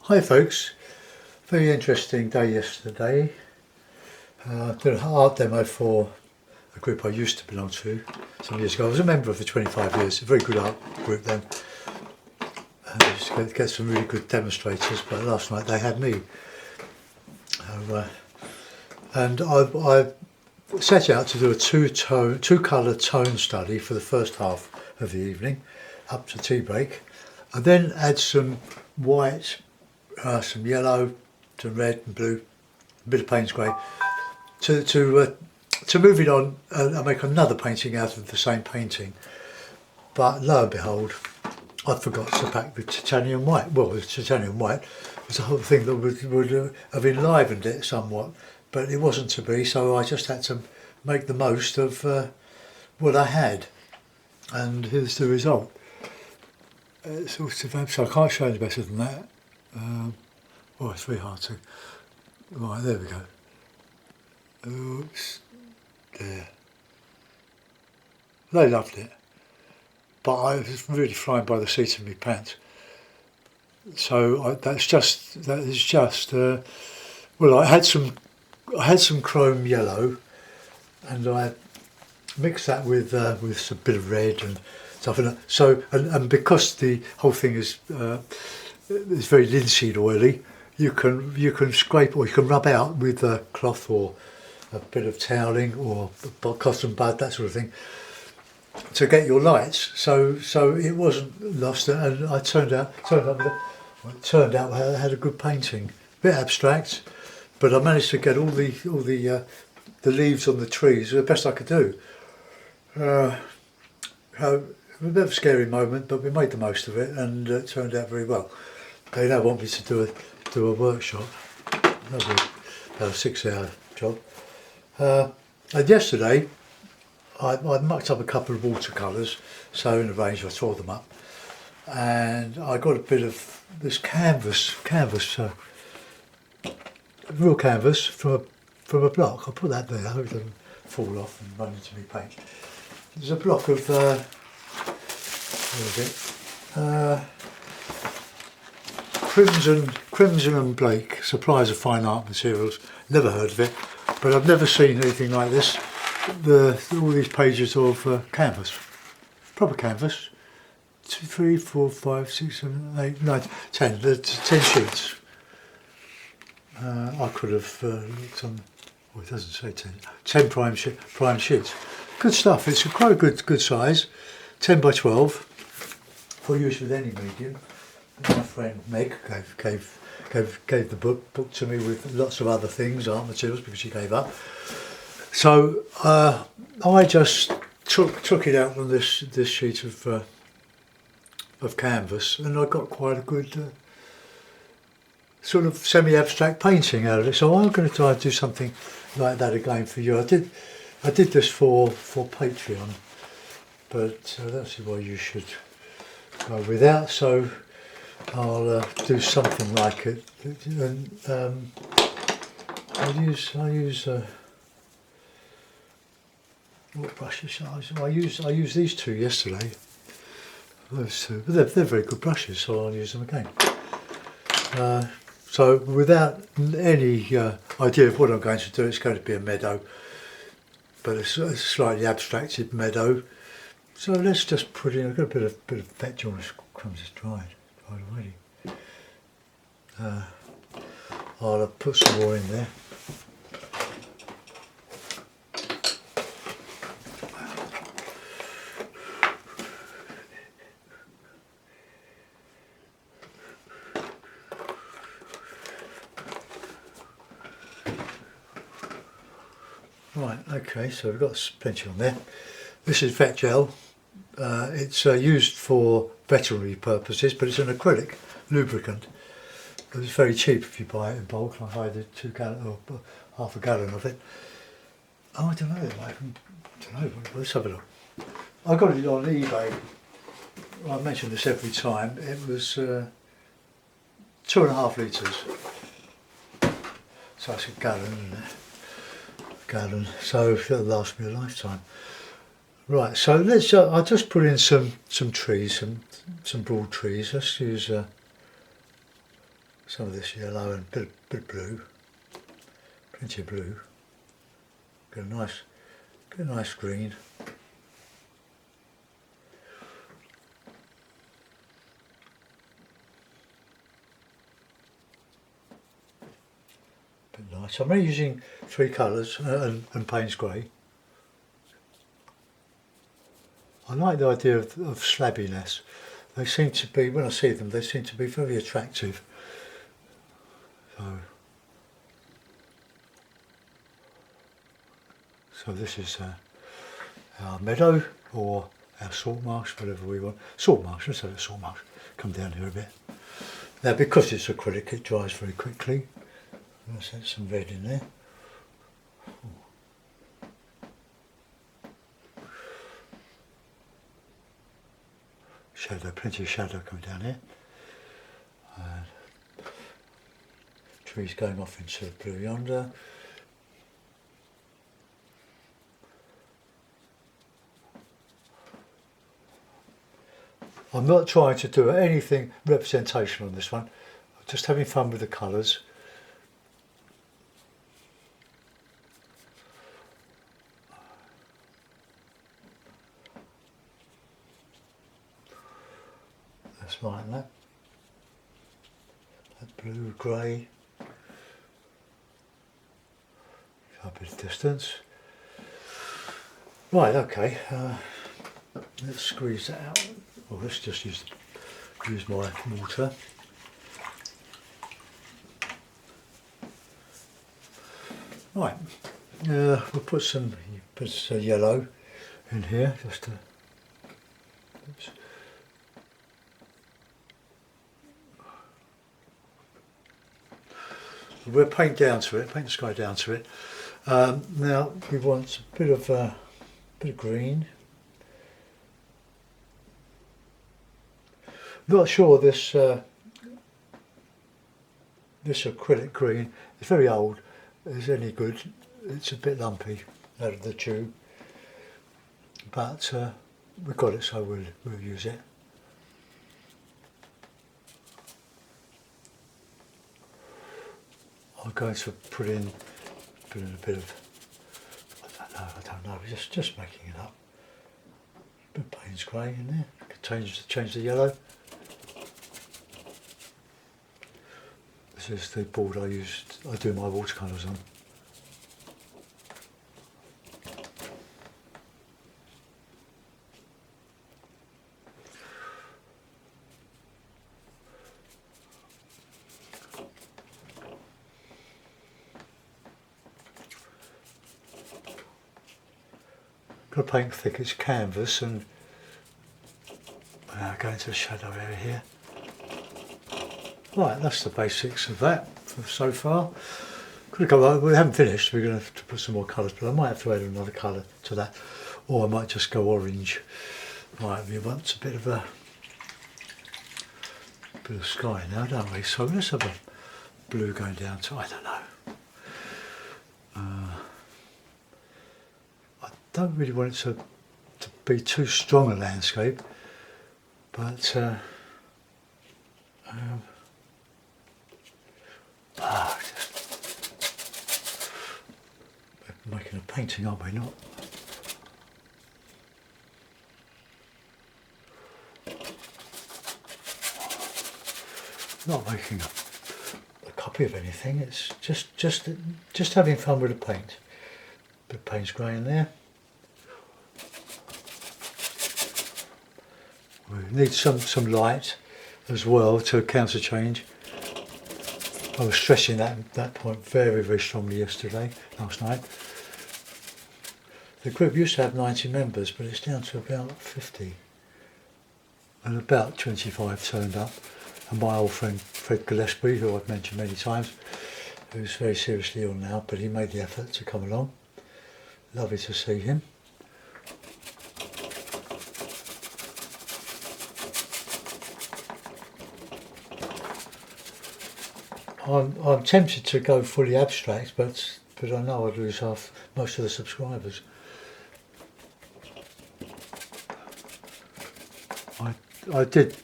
Hi folks, very interesting day yesterday. Did an art demo for a group I used to belong to some years ago. I was a member for 25 years, a very good art group then. And I used to get some really good demonstrators, but last night they had me. And I set out to do a two-colour tone study for the first half of the evening, up to tea break. I then add some white, some yellow, some red and blue, a bit of Payne's grey, to move it on and make another painting out of the same painting. But lo and behold, I forgot to pack the titanium white. Well, the titanium white was the whole thing that would have enlivened it somewhat, but it wasn't to be, so I just had to make the most of what I had. And here's the result. It's sort of, so I can't show any better than that. Oh, it's very hard to. Right, there we go. Oops, there. They loved it, but I was really flying by the seat of my pants. So that is just. Well, I had some chrome yellow, and I mixed that with a bit of red and stuff. And because the whole thing is very linseed oily, you can scrape or you can rub out with a cloth or a bit of toweling or cotton bud, that sort of thing, to get your lights. So it wasn't lost, and it turned out I had a good painting, a bit abstract, but I managed to get all the leaves on the trees the best I could do. A bit of a scary moment, but we made the most of it, and it turned out very well. They now want me to do a workshop. That'll be about a 6-hour job. And yesterday, I mucked up a couple of watercolours, so in a range I tore them up, and I got a bit of this canvas, real canvas from a block. I'll put that there. I hope it doesn't fall off and run into my paint. There's a block of Crimson and Blake, suppliers of fine art materials. Never heard of it, but I've never seen anything like this. All these pages of canvas, proper canvas. 2, 3, 4, 5, 6, 7, 8, 9, 10. There's 10 sheets. I could have looked on. Well, it doesn't say 10. 10 prime sheets. Good stuff. It's quite a good size. 10 by 12 for use with any medium. My friend Meg gave the book to me with lots of other things, art materials, because she gave up. So I just took it out on this sheet of canvas, and I got quite a good sort of semi-abstract painting out of it. So I'm going to try and do something like that again for you. I did this for Patreon, but that's what you should go without. So I'll do something like it. And I use what brushes I use these two yesterday. Those two, but they're very good brushes, so I'll use them again. So without any idea of what I'm going to do, it's going to be a meadow, but it's a slightly abstracted meadow. So let's just put in. I've got a bit of fetch on this. Crumbs is dried already. I'll put some more in there. Right, okay, so we've got plenty on there. This is vet gel. It's used for veterinary purposes, but it's an acrylic lubricant. It's very cheap if you buy it in bulk. I buy the 2 gallon or half a gallon of it. Oh, I don't know. Let's have a look. I got it on eBay. I mention this every time. It was 2.5 litres. So that's a gallon, isn't it? Gallon. So it'll last me a lifetime. Right. So let's. I'll just put in some trees, some broad trees. Let's use some of this yellow and a bit of blue, plenty of blue. Get a nice green. Bit nice. I'm only using 3 colours and Payne's grey. I like the idea of slabbiness. They seem to be, when I see them, they seem to be very attractive. So this is our meadow, or our salt marsh, whatever we want. Salt marsh, let's have a salt marsh. Come down here a bit. Now because it's acrylic, it dries very quickly. Let's add some red in there. Shadow, plenty of shadow coming down here. Trees going off into the blue yonder. I'm not trying to do anything representation on this one. I'm just having fun with the colours. That's like that. That blue, grey. A bit of distance. Right, okay. Let's squeeze that out. Well, let's just use my mortar. Right, we'll put some yellow in here, just to. Oops. We'll paint down to it, paint the sky down to it. Now we want a bit of green. Not sure this acrylic green is very old. Is any good? It's a bit lumpy out of the tube, but we've got it, so we'll use it. I'm going to put in a bit of, I don't know, just making it up. A bit of Payne's grey in there. Change the yellow. This is the board I do my watercolours on. Got to paint thick as canvas and go into the shadow area here. Right, that's the basics of that so far. We haven't finished, we're going to have to put some more colours, but I might have to add another colour to that, or I might just go orange. Right, we want a bit of sky now, don't we? So let's have a blue going down to, I don't know. I don't really want it to be too strong a landscape, but just making a painting, aren't we? Not making a copy of anything. It's just having fun with the paint. Bit of Payne's grey in there. We need some light as well to counter change. I was stressing that point very strongly last night. The group used to have 90 members, but it's down to about 50. And about 25 turned up. And my old friend Fred Gillespie, who I've mentioned many times, who's very seriously ill now, but he made the effort to come along. Lovely to see him. I'm tempted to go fully abstract, but I know I'd lose most of the subscribers. I did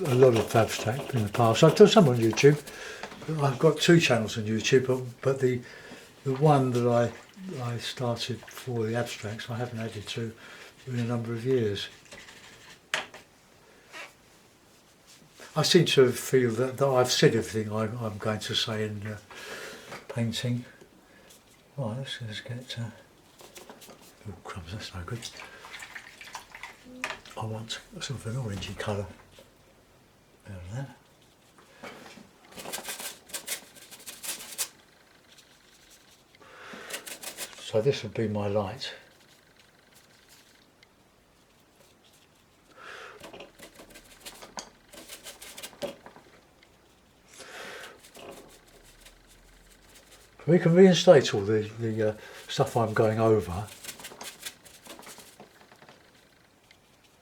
a lot of abstract in the past. I've done some on YouTube, I've got two channels on YouTube, but the one that I started for the abstracts I haven't added to in a number of years. I seem to feel that I've said everything I'm going to say in painting. Right, let's get... oh crumbs, that's no good. I want sort of an orangey colour out of that. So this would be my light. We can reinstate all the stuff I'm going over,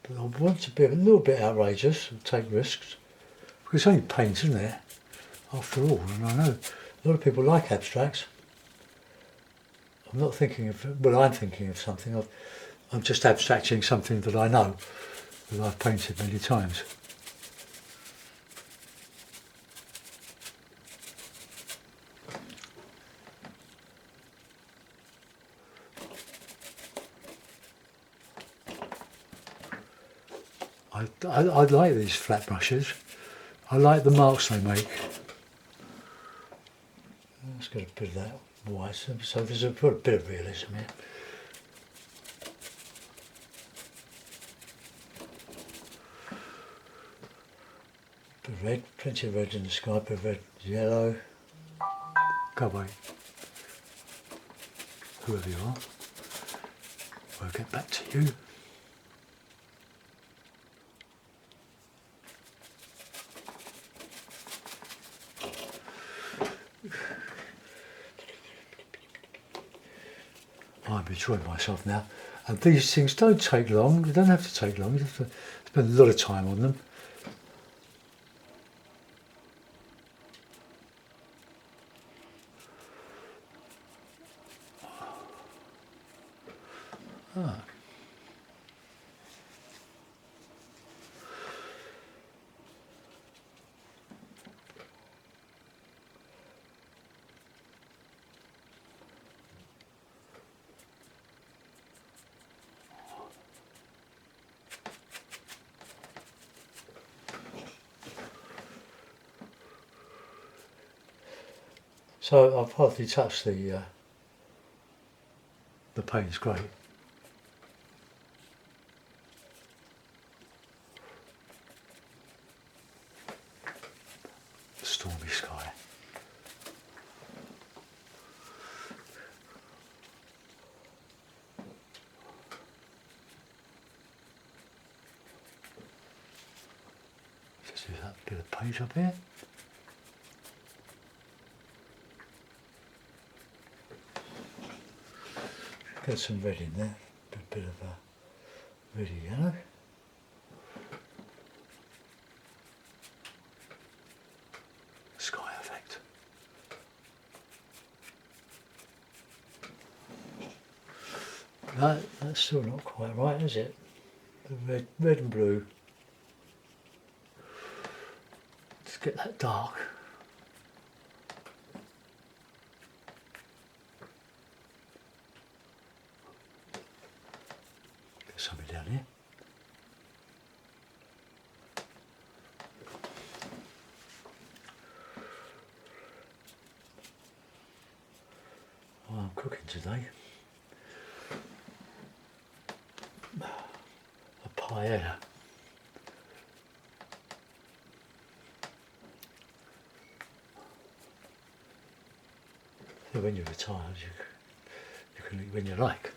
but I want to be a little bit outrageous and take risks, because it's only paint, isn't it, after all, and I know a lot of people like abstracts. I'm not thinking of, well, I'm thinking of something, I'm just abstracting something that I know, that I've painted many times. I like these flat brushes. I like the marks they make. Let's get a bit of that white, so there's a bit of realism here. Bit of red, plenty of red in the sky, bit of red, yellow. Go away, whoever you are. We'll get back to you. I'm enjoying myself now, and these things don't take long. They don't have to take long. You have to spend a lot of time on them. Ah. So I've hardly touched the paint's great. Stormy sky. Just use that bit of paint up here. Get some red in there, a bit of a reddy yellow. Sky effect. That's still not quite right, is it? The red and blue. Let's get that dark. Get something down here. Oh, I'm cooking today. A paella. So when you're retired, you can eat when you like.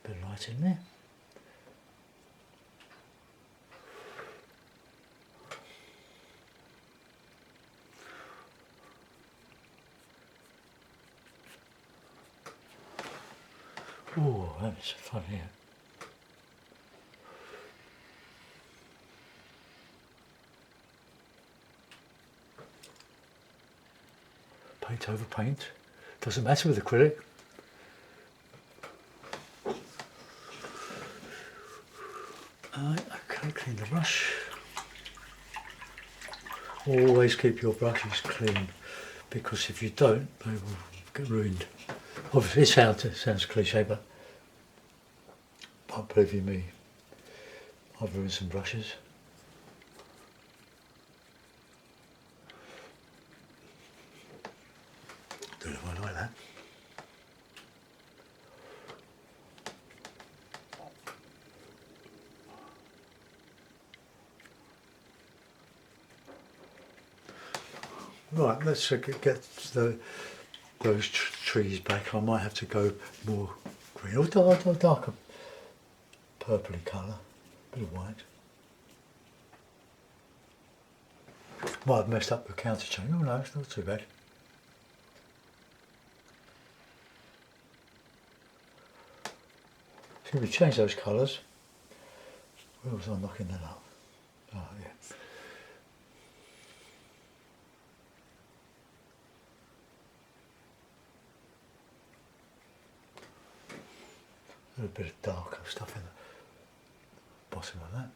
Bit of light in there. Oh, that's fun here. Paint over paint. Doesn't matter with acrylic. Okay, clean the brush. Always keep your brushes clean, because if you don't, they will get ruined. Obviously, it sounds cliche, but believe you me, I've ruined some brushes. Don't know if I like that. Right, let's get those trees back. I might have to go more green or darker purpley colour, a bit of white. Might have messed up the counter change. Oh no, it's not too bad. So we change those colours. Where was I knocking that up? Oh yeah. A little bit of darker stuff in the bottom of that.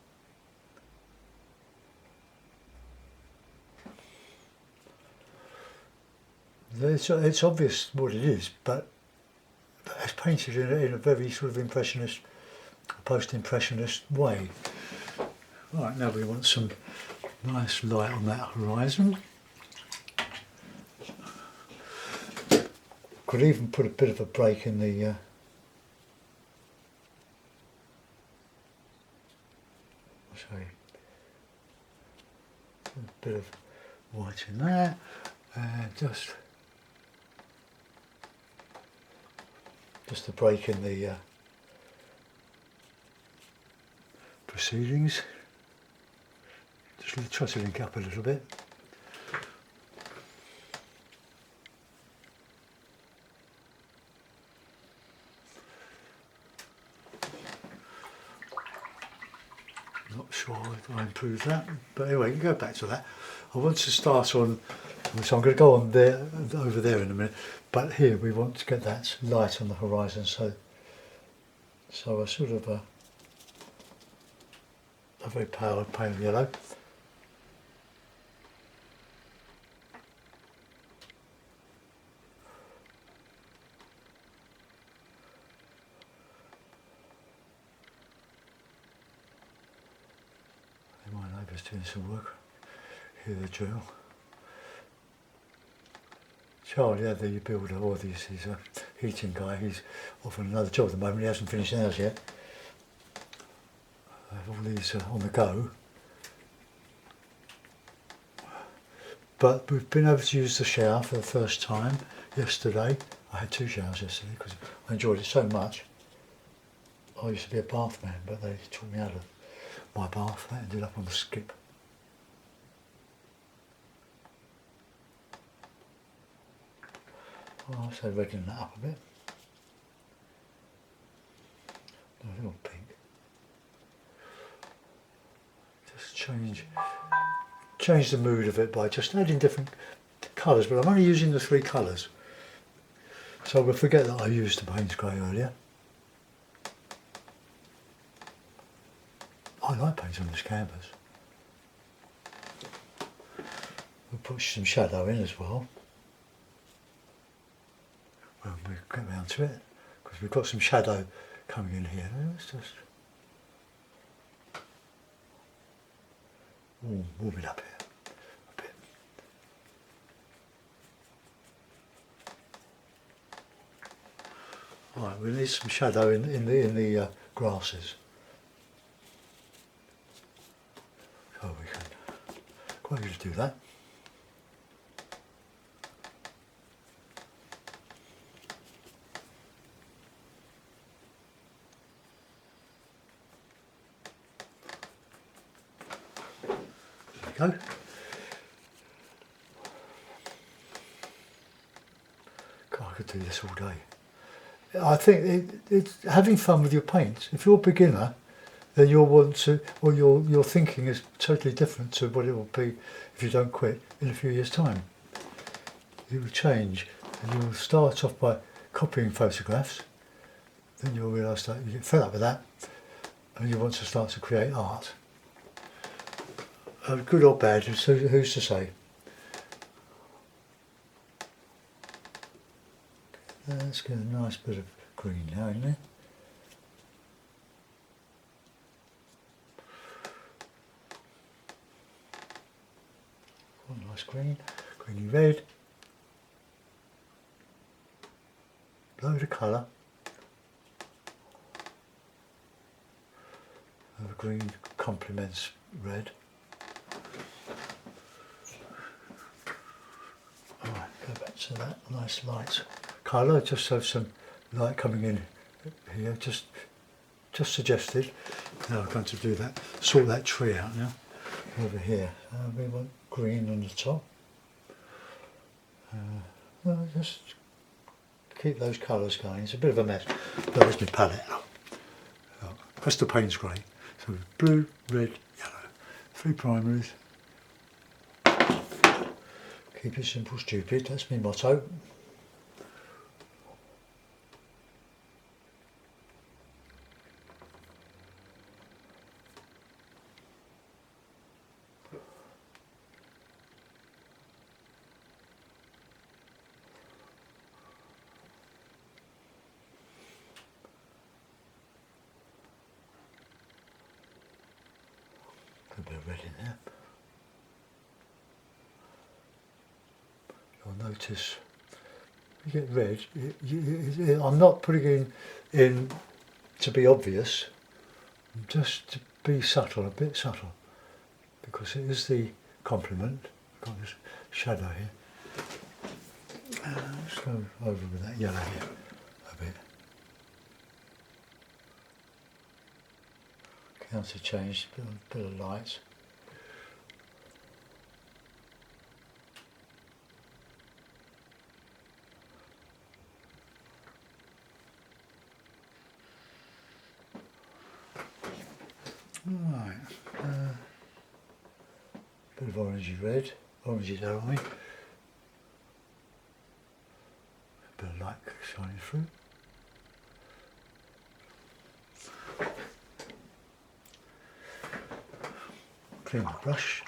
It's obvious what it is, but it's painted in a very sort of impressionist, post-impressionist way. Right, now we want some nice light on that horizon. Could even put a bit of a break in the a bit of white in there, and just a break in the proceedings. Just try to link up a little bit. Not sure if I improved that, but anyway, you can go back to that. I want to start on, so I'm going to go on there, over there in a minute, but here we want to get that light on the horizon, so a sort of a very pale yellow. My neighbour's doing some work. Hear the drill. Charlie, the builder, or he's a heating guy, he's off on another job at the moment. He hasn't finished ours yet. All these on the go. But we've been able to use the shower for the first time yesterday. I had 2 showers yesterday because I enjoyed it so much. I used to be a bath man, but they took me out of my bath. That ended up on the skip. I'll say redden that up a bit. A little pink. Just change the mood of it by just adding different colours, but I'm only using the 3 colours. So we'll forget that I used the Payne's Grey earlier. I like painting on this canvas. We'll put some shadow in as well. When we get round to it, because we've got some shadow coming in here. Let's just warm it up here a bit. Right, we need some shadow in the grasses. So we can quite easily do that. Go. God, I could do this all day. I think it's having fun with your paints. If you're a beginner, then you'll want to, or your thinking is totally different to what it will be if you don't quit in a few years' time. It will change. And you'll start off by copying photographs, then you'll realise that you get fed up with that and you want to start to create art. Good or bad, who's to say? Let's get a nice bit of green now in there. One nice green, greeny red. Load of colour. The green complements red. Alright, go back to that nice light colour, just so some light coming in here, just suggested. Now I'm going to do that, sort that tree out now, over here. We want green on the top. Well, just keep those colours going. It's a bit of a mess, but there's my palette. That's the Payne's grey. So blue, red, yellow. 3 primaries. Keep it simple, stupid. That's my motto. A bit of red in there. You'll notice you get red. I'm not putting in to be obvious, just to be subtle, a bit subtle, because it is the complement. Got this shadow here. Let's go over with that yellow here a bit. Counter change, bit of light. Right, bit of orangey red, orangey yellow, I mean. A bit of light shining through. Clean the brush.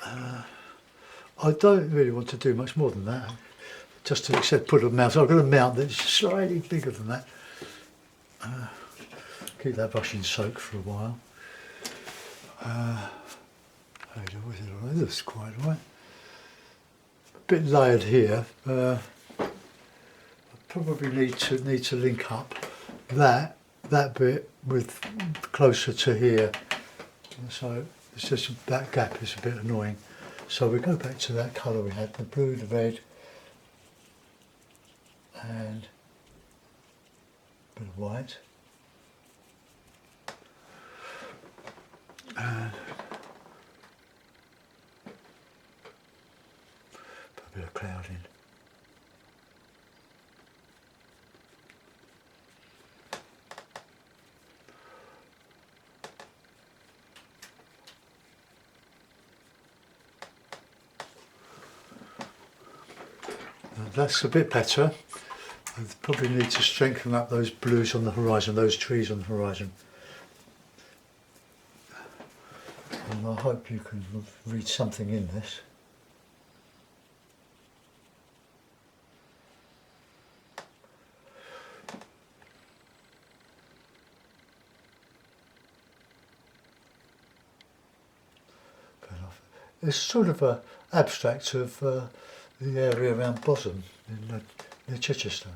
I don't really want to do much more than that, just to except put a mount. I've got a mount that's slightly bigger than that. Keep that brush in soak for a while. That's quite all right. A bit layered here. I probably need to link up that bit with closer to here. So it's just that gap is a bit annoying. So we go back to that colour we had, the blue, the red, and a bit of white. And put a bit of cloud in. That's a bit better. I probably need to strengthen up those blues on the horizon, those trees on the horizon. And I hope you can read something in this. It's sort of an abstract of the area around Bosham near Chichester.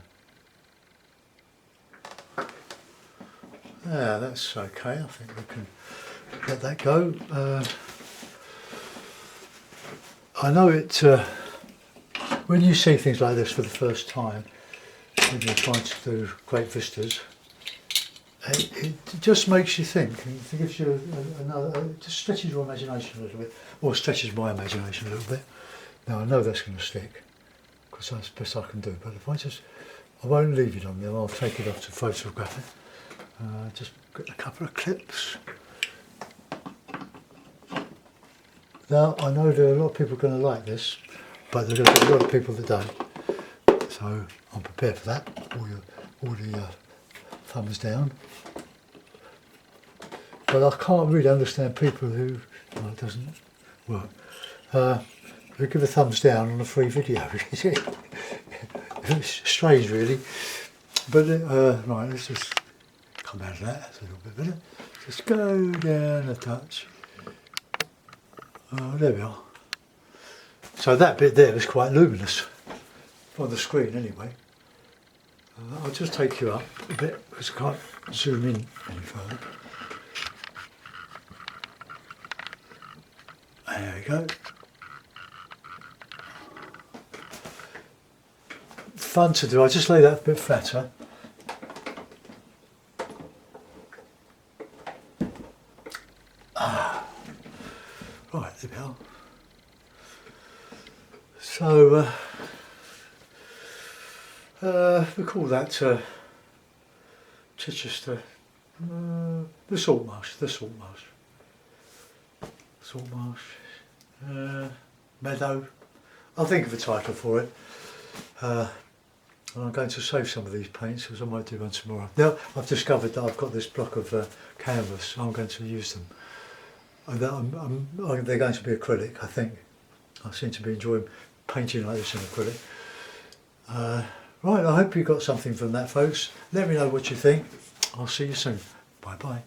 Yeah, that's okay. I think we can let that go. I know it, when you see things like this for the first time, when you're trying to do great vistas, it just makes you think. It gives you it just stretches your imagination a little bit, or stretches my imagination a little bit. Now I know that's going to stick, because that's the best I can do, but if I won't leave it on there, I'll take it off to photograph it. Just get a couple of clips. Now I know there are a lot of people going to like this. but there are a lot of people that don't. So I'm prepared for that. All the thumbs down. But I can't really understand people who, well, it doesn't work, who give a thumbs down on a free video. It's strange really. But right, let's just come out of that, that's a little bit better. Just go down a touch. There we are. So that bit there was quite luminous, on the screen anyway. I'll just take you up a bit because I can't zoom in any further. There we go. Fun to do, I'll just lay that a bit flatter. Right, there we are. So, we call that Chichester, the salt marsh, meadow. I'll think of a title for it. And I'm going to save some of these paints because I might do one tomorrow. Now I've discovered that I've got this block of canvas, so I'm going to use them. And they're going to be acrylic, I think. I seem to be enjoying painting like this in acrylic. Right, I hope you got something from that, folks. Let me know what you think. I'll see you soon. Bye bye.